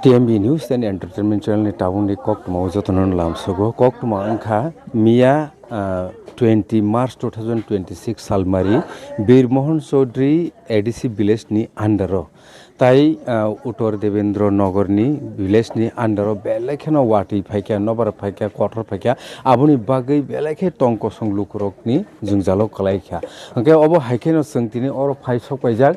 TMB News and Entertainment Channel ni tabung ni koktuma ujotonon lamsogo koktuma angkha Mia 20 March 2026 salmari Birmohon Chaudhary ADC village ni andaro tai Uttor Devendra Nagar ni village ni andaro belekheno wati phaikya nobar phaikya kotor phaikya aboni bagai belekhe tongko songluk ni jungjalo kalaikha angke obo haikeno sengtini oro phaisok paijak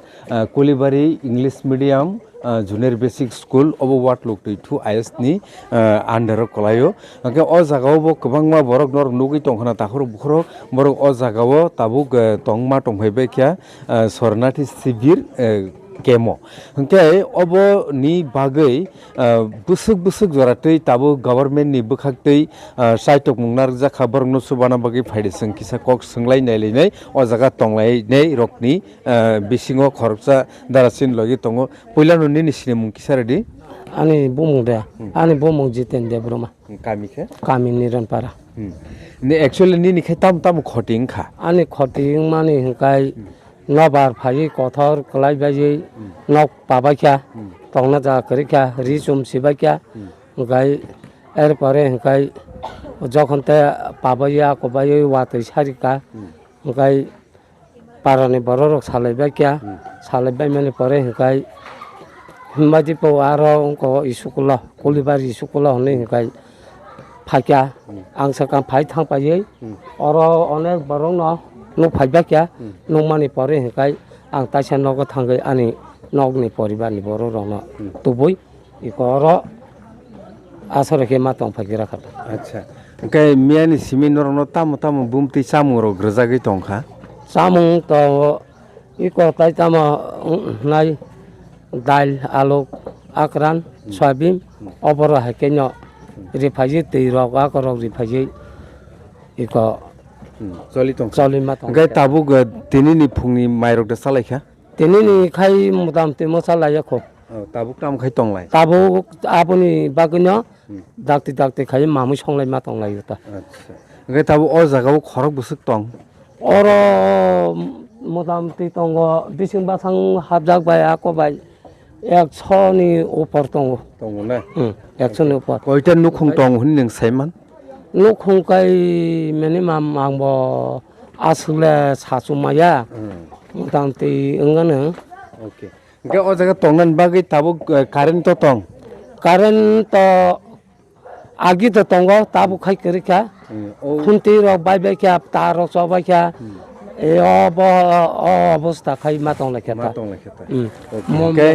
Kulibari English Medium junior basic school obo wat lokti thu IS ni under kolayo angke o jagao bo kwbangma borok nor nugui tongkhana takhoro bukhoro borok o jagao tabuk tongma tongphaibe kya Sarnathi Sibir kemo angke obo ni bagai busuk joratei tabo government ni bukhaktei saitok mungnar jakha borok no subana bagi phaide seng kisa kok senglai naileinai o jaga tonglai nei rokni bisingo khoroksa darasin logi tongo poilano ni sine mung kisa redi ani bomong jiten de broma kami niranpara ne actually ni khai tam khoting kha ani khoting mani hingkai nobar phai kothor klai baji nok pabakya tongna ja karikya rizum sibakya hingkai erpore hingkai jokhonte pabaya kobai watei sarika hingkai parani borok salaibakya salaibai mani pore hingkai Madipo aro ko isukula Kulibari isukula hone hingkai phakya angsakam phai thang paye oro onek borok no nuk phaibakya nungmani pore hingkai ang taisa nogo thangai ani nogni poribarni borok rokno tubui ikoro asore ma tong phakira kha acha okay miani siminor no tam bumti samuro grajagi tongkha samung to iko tai tama nai dal alu akran soybean oboro hakenyo rifaji teirok akorok rifaji iko choli matong gai tabu tinini phungni mairok da salaikha tinini khai mutam te mosala yakho tabu tam khai tonglai tabu apuni bagno dakti khai mamu songlai matong lai ta acha gai tabu o jagao khorok busuk tong oro mutam te tongo bising basang habjak bai akobai 100 ni upor tongo na 100 ni upor koita nukhung tong hunning saiman nukhung kai minimum mangbo asule sasumaya mutam te ngane okay ge o jaga tongnan bagi tabu current to tong current to agi to tongo tabu khai kerika khunti ro bai kya taro soba kya e অবস্থা খাই মাতং লেখেতা okay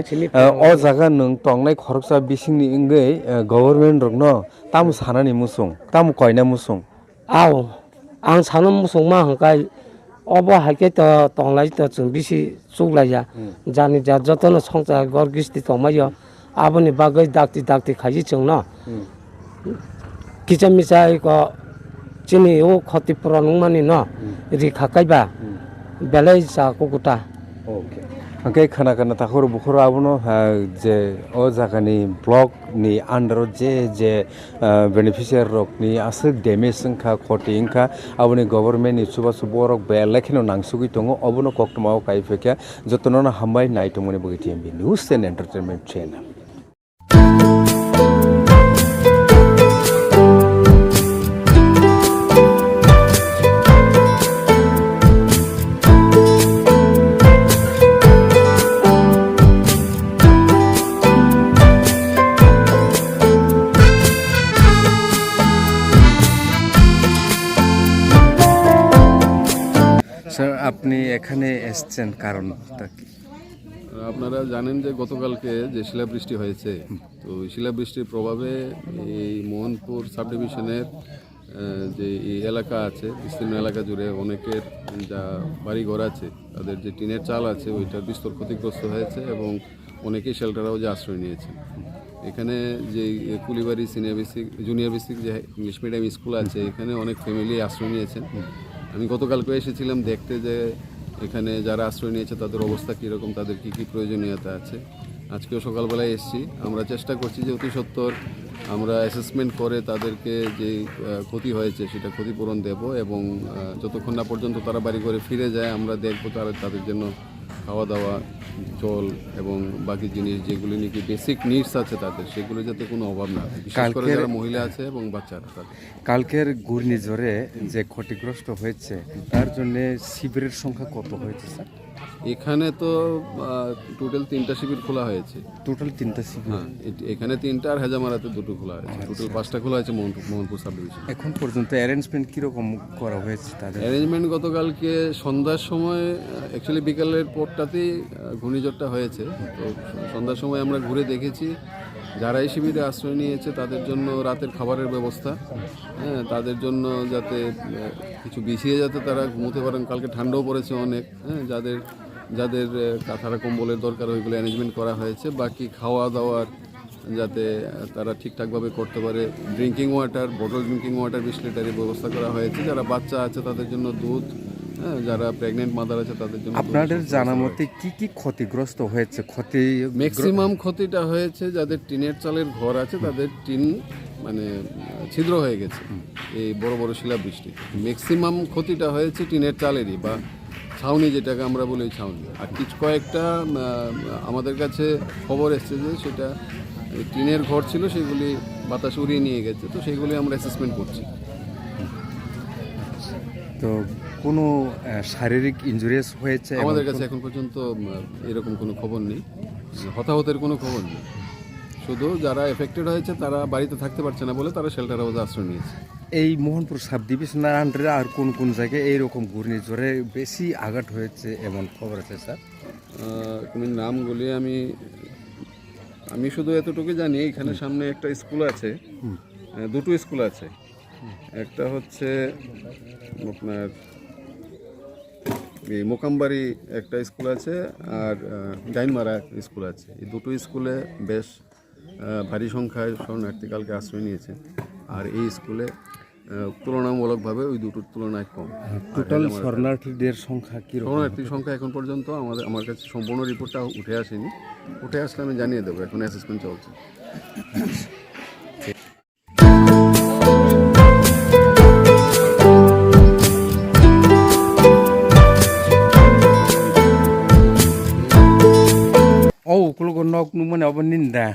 o jaga nung tongnai khoroksa bisingni ingei government rokno tam sanani musung tam koina musung aw ang sanam musung ma hangkai obo haike to tonglai to chung bisi chuglaya jani ja jotono songcha gorgisti tongmayo aboni bagai dakti khaji chungno kichamisai ko chini o khoti pranung mani no ri khakaiba belai sa kukuta okay angke khana takhor bukhoro abono je o jagani block ni under je beneficiary rok ni asuk damage sangkha khoti ingkha aboni government ni suba borok belekhino nangsugui tongo obono koktmao kaifekya jotono hambai naitomoni bogi TMB News and Entertainment Channel sir আপনি এখানে এসেছেন কারণটা কি আপনারা জানেন যে গতকালকে যে শিলাবৃষ্টি হয়েছে তো শিলাবৃষ্টির প্রভাবে এই মোহনপুর সাব ডিভিশনের যে এই এলাকা আছে বিস্তীর্ণ এলাকা জুড়ে অনেকের যা বাড়িঘর আছে তাদের যে টিনের চাল আছে ওইটার বিস্তর ক্ষতিগ্রস্ত হয়েছে এবং অনেকেই শেল্টার হাউসে আশ্রয় নিয়েছে এখানে যে কুলিবাড়ি জুনিয়র বেসিক যে ইংলিশ মিডিয়াম স্কুল আছে এখানে অনেক ফ্যামিলি আশ্রয় নিয়েছেন আমি গতকালকে এসেছিলাম দেখতে যে এখানে যারা আশ্রয় নিয়েছে তাদের অবস্থা কীরকম তাদের কী প্রয়োজনীয়তা আছে আজকেও সকালবেলায় এসেছি আমরা চেষ্টা করছি যে অতি সত্বর আমরা অ্যাসেসমেন্ট করে তাদেরকে যে ক্ষতি হয়েছে সেটা ক্ষতিপূরণ দেব এবং যতক্ষণ না পর্যন্ত তারা বাড়ি ঘরে ফিরে যায় আমরা দেখব তাদের জন্য খাওয়া দাওয়া, জল এবং বাকি জিনিস যেগুলি নাকি বেসিক নিডস আছে তাদের, সেগুলো যাতে কোনো অভাব না থাকে, বিশেষ করে যারা মহিলা আছে এবং বাচ্চারা তাদের। কালকের ঘূর্ণিঝড়ে যে ক্ষতিগ্রস্ত হয়েছে তার জন্য শিবিরের সংখ্যা কত হয়েছে স্যার? এখানে তো টোটাল 3টা শিবির খোলা হয়েছে। টোটাল 3টা শিবির। হ্যাঁ, এখানে 3টা আর হেজামারাতে 2টো খোলা হয়েছে। টোটাল 5টা খোলা হয়েছে মোহনপুর সাব ডিভিশন। এখন পর্যন্ত অ্যারেঞ্জমেন্ট কীরকম করা হয়েছে তাদের? অ্যারেঞ্জমেন্ট গতকালকে সন্ধ্যার সময়, অ্যাকচুয়ালি বিকালের পরটাতেই ঘূর্ণিঝড়টা হয়েছে। তো সন্ধ্যার সময় আমরা ঘুরে দেখেছি যারা এই শিবিরে আশ্রয় নিয়েছে তাদের জন্য রাতের খাবারের ব্যবস্থা, হ্যাঁ, তাদের জন্য যাতে কিছু বিছিয়ে যাতে তারা ঘুমোতে পারেন। কালকে ঠান্ডাও পড়েছে অনেক, হ্যাঁ, যাদের যাদের কাঁথারা কম্বলের দরকার ওইগুলো অ্যারেঞ্জমেন্ট করা হয়েছে। বাকি খাওয়া দাওয়ার যাতে তারা ঠিকঠাকভাবে করতে পারে, drinking water, bottle drinking water 20 লিটারের ব্যবস্থা করা হয়েছে। যারা বাচ্চা আছে তাদের জন্য দুধ, হ্যাঁ, যারা প্রেগনেন্ট মাদার আছে তাদের জন্য। আপনাদের জানা মতে কি কি ক্ষতিগ্রস্ত হয়েছে? ম্যাক্সিমাম ক্ষতিটা হয়েছে যাদের টিনের চালের ঘর আছে তাদের টিন মানে ছিদ্র হয়ে গেছে এই বড় বড় শিলাবৃষ্টি। ম্যাক্সিমাম ক্ষতিটা হয়েছে টিনের চালেরই বা ছাউনি, যেটাকে আমরা বলি ছাউনি। আর কিছু কয়েকটা আমাদের কাছে খবর এসছে যে সেটা টিনের ঘর ছিল, সেগুলি বাতাস উড়িয়ে নিয়ে গেছে। তো সেগুলি আমরা অ্যাসেসমেন্ট করছি। তো কোনো শারীরিক ইনজুরিস হয়েছে? আমাদের কাছে এখন পর্যন্ত এরকম কোনো খবর নেই, হতাহতের কোনো খবর নেই। শুধু যারা এফেক্টেড হয়েছে তারা বাড়িতে থাকতে পারছে না বলে তারা শেল্টার হাউসে আশ্রয় নিয়েছে। এই মোহনপুর সাব ডিভিশনের আন্ডারে আর কোন কোন জায়গায় এইরকম ঘূর্ণিঝড়ে বেশি আঘাত হয়েছে এমন খবর আছে স্যার? তুমি নামগুলি আমি শুধু এতটুকু জানি, এখানে সামনে একটা স্কুল আছে, দুটো স্কুল আছে। একটা হচ্ছে আপনার এই মোকামবাড়ি একটা স্কুল আছে, আর গাইনমারা স্কুল আছে। এই দুটো স্কুলে বেশ ভারী সংখ্যায় শরণার্থী কালকে আশ্রয় নিয়েছে। আর এই স্কুলে তুলনামূলকভাবে ওই দুটোর তুলনায় কম। টোটাল শরণার্থীদের সংখ্যা কি? শরণার্থীর সংখ্যা এখন পর্যন্ত আমার কাছে সম্পূর্ণ রিপোর্টটা উঠে আসেনি। উঠে আসলে আমি জানিয়ে দেবো, এখন অ্যাসেসমেন্ট চলছে। kulgo nok numane obo ninda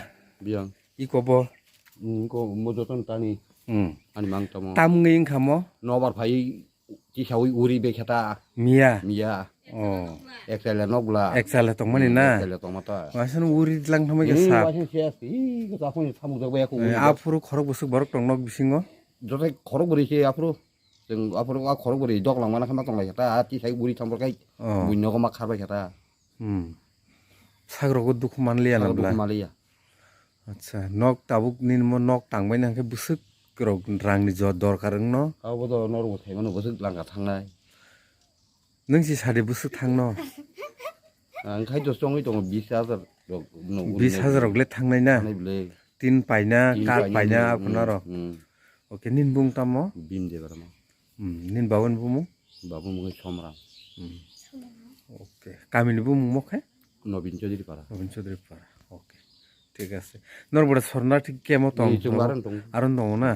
Biang, ikobo ko mojoton tani, ani mang tamo. tam nging khamo Nobar phai chi sawi uri be khata mia mia. oh Excel nogla. excel tong mani na Excel tomata. wasan uri lang thamai ke sa Wasin sias. Ko ta phone thamu jagbe ko. apuru khorok busuk borok tong nok bisingo Jote khorok bori ke apro. Jeng apro ka khorok bori dok lang mana khama tong lai khata chi sai uri thambor kai. Bunyo ko mak kharbai khata. sagrogo dukh manliya na bla Malia. acha nok tabuk nin mo nok tangbai na ke busuk rok rangni jor dorkarang no Abo do normo themano busuk langa thangnai. nung si sade busuk thangno Ang khai jo songi tong 20,000 rok no 20,000 rok le thangnai na nai ble. tin paina kar paina apna ro okay nin bung tamo Bim de barama. nin bawan bumu Babu mo somra. okay kamini bumu mokhe Nobin Chodiri para. Robin Chodri para okay ঠিক আছে নরবড় সরনা ঠিক কেমন তং আরন দङ না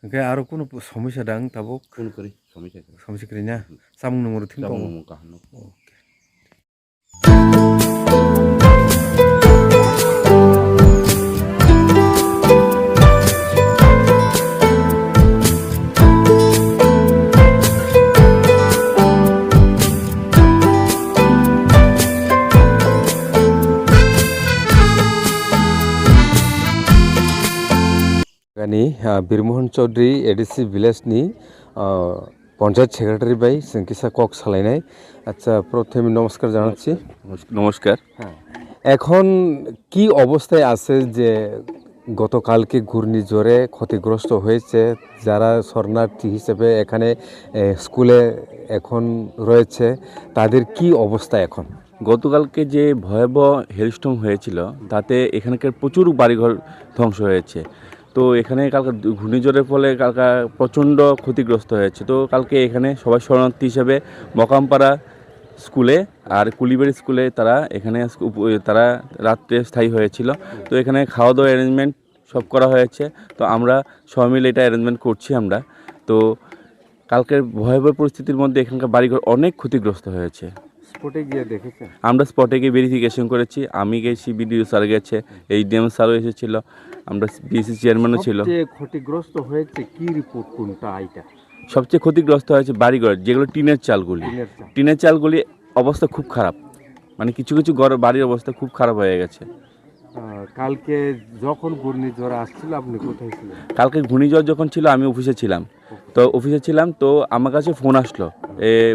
ওকে আর কোন সমস্যা দাং তাবো কোন করি সমস্যা সমস্যা করি না সামুং নম্বর থিং দङ ওকে बिरमोहन चौधरी एडिसि विलेजनि पंचायत सेक्रेटारि बाय जोंकिसा कक सालायनाय আচ্ছা প্রথমে নমস্কার জানাচ্ছি নমস্কার এখন কি অবস্থায় আছে যে গতকালকে ঘূর্ণিঝড়ে ক্ষতিগ্রস্ত হয়েছে যারা শরণার্থী হিসেবে এখানে স্কুলে এখন রয়েছে তাদের কি অবস্থা এখন গতকালকে যে ভয়াবহ হেলস্টর্ম হয়েছিল তাতে এখানকার প্রচুর বাড়িঘর ধ্বংস হয়েছে তো এখানে কালকে ঘূর্ণিঝড়ের ফলে কালকে প্রচণ্ড ক্ষতিগ্রস্ত হয়েছে তো কালকে এখানে সবাই শরণার্থী হিসেবে মকামপাড়া স্কুলে আর কুলিবাড়ি স্কুলে তারা এখানে তারা রাত্রে স্থায়ী হয়েছিল তো এখানে খাওয়া দাওয়া অ্যারেঞ্জমেন্ট সব করা হয়েছে তো আমরা সবাই মিলে এটা অ্যারেঞ্জমেন্ট করছি আমরা তো কালকের ভয়াবহ পরিস্থিতির মধ্যে এখানকার বাড়িঘর অনেক ক্ষতিগ্রস্ত হয়েছে স্পটে গিয়ে দেখেছেন? আমরা স্পটে গিয়ে ভেরিফিকেশন করেছি, আমি গেছি, বিডিও স্যার গেছে, এইচডিএম স্যারও এসেছিল, আমরা বিএসসি চেয়ারম্যানও ছিল। সবচেয়ে ক্ষতিগ্রস্ত হয়েছে কি রিপোর্ট কোনটা আইটা? সবচেয়ে ক্ষতিগ্রস্ত হয়েছে বাড়িঘর, যেগুলো টিনের চালগুলি। টিনের চাল। টিনের চালগুলি অবস্থা খুব খারাপ, মানে কিছু কিছু বাড়ির অবস্থা খুব খারাপ হয়ে গেছে। কালকে যখন ঘূর্ণিঝড় আসছিল আপনি কোথায় ছিলেন? কালকে ঘূর্ণিঝড় যখন ছিল আমি অফিসে ছিলাম, তো আমার কাছে ফোন আসলো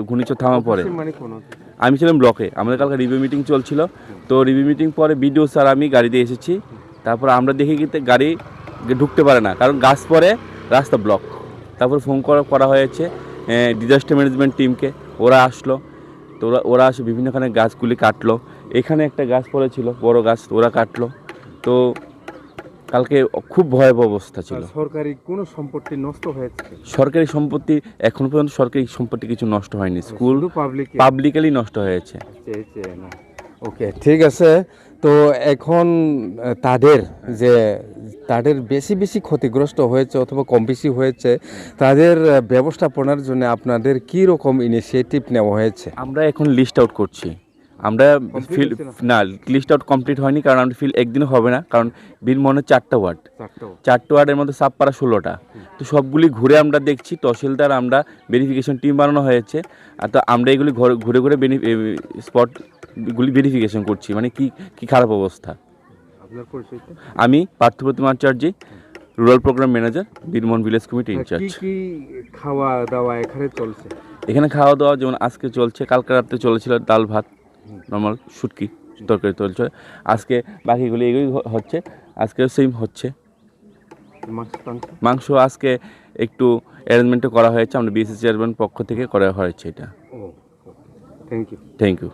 ঘূর্ণিঝড় থামার পরে। মানে কোন আমি ছিলাম ব্লকে, আমাদের কালকে রিভিউ মিটিং চলছিল, তো রিভিউ মিটিং পরে বিডিও স্যার আমি গাড়িতে এসেছি, তারপর আমরা দেখি কিন্তু গাড়ি ঢুকতে পারে না, কারণ গাছ পরে রাস্তা ব্লক। তারপর ফোন করা হয়েছে ডিজাস্টার ম্যানেজমেন্ট টিমকে, ওরা আসলো, তো ওরা আসে বিভিন্নখানে গাছগুলি কাটলো, এখানে একটা গাছ পড়েছিল বড় গাছ, ওরা কাটলো। তো কালকে খুব ভয়াবহ অবস্থা ছিল। সরকারি কোনো সম্পত্তি নষ্ট হয়েছে? সরকারি সম্পত্তি এখন পর্যন্ত সরকারি সম্পত্তি কিছু নষ্ট হয়নি, স্কুল পাবলিকালি নষ্ট হয়েছে। ওকে, ঠিক আছে। তো এখন তাদের বেশি বেশি ক্ষতিগ্রস্ত হয়েছে অথবা কম বেশি হয়েছে, তাদের ব্যবস্থাপনার জন্য আপনাদের কি রকম ইনিশিয়েটিভ নেওয়া হয়েছে? আমরা এখন লিস্ট আউট করছি। আমরা লিস্ট আউট কমপ্লিট হয়নি, কারণ আমরা একদিনও হবে না, কারণ বীরমোহনের 4টা ওয়ার্ডের মধ্যে সাবপাড়া 16টা, তো সবগুলি ঘুরে আমরা দেখছি। তহসিলদার আমরা ভেরিফিকেশন টিম বানানো হয়েছে, আর তো আমরা এগুলি ঘুরে ঘুরে স্পটগুলি ভেরিফিকেশন করছি, মানে কি খারাপ অবস্থা। আপনার পরিচয়টা? আমি Parthapratima Acharya, rural programme manager, Birmohan village committee in charge. কি খাওয়া দাওয়া এখানে চলছে? এখানে খাওয়া দাওয়া যেমন আজকে চলছে, কালকে রাত্রে চলেছিল ডাল ভাত, নর্মাল শুটকি তরকারি চলছে, আজকে বাকিগুলি এগুলি হচ্ছে, আজকে সেম হচ্ছে। মাংস আজকে একটু অ্যারেঞ্জমেন্টও করা হয়েছে, আমরা বিএসসি চেয়ারম্যান পক্ষ থেকে করা হয়েছে এটা। Thank you. Thank you.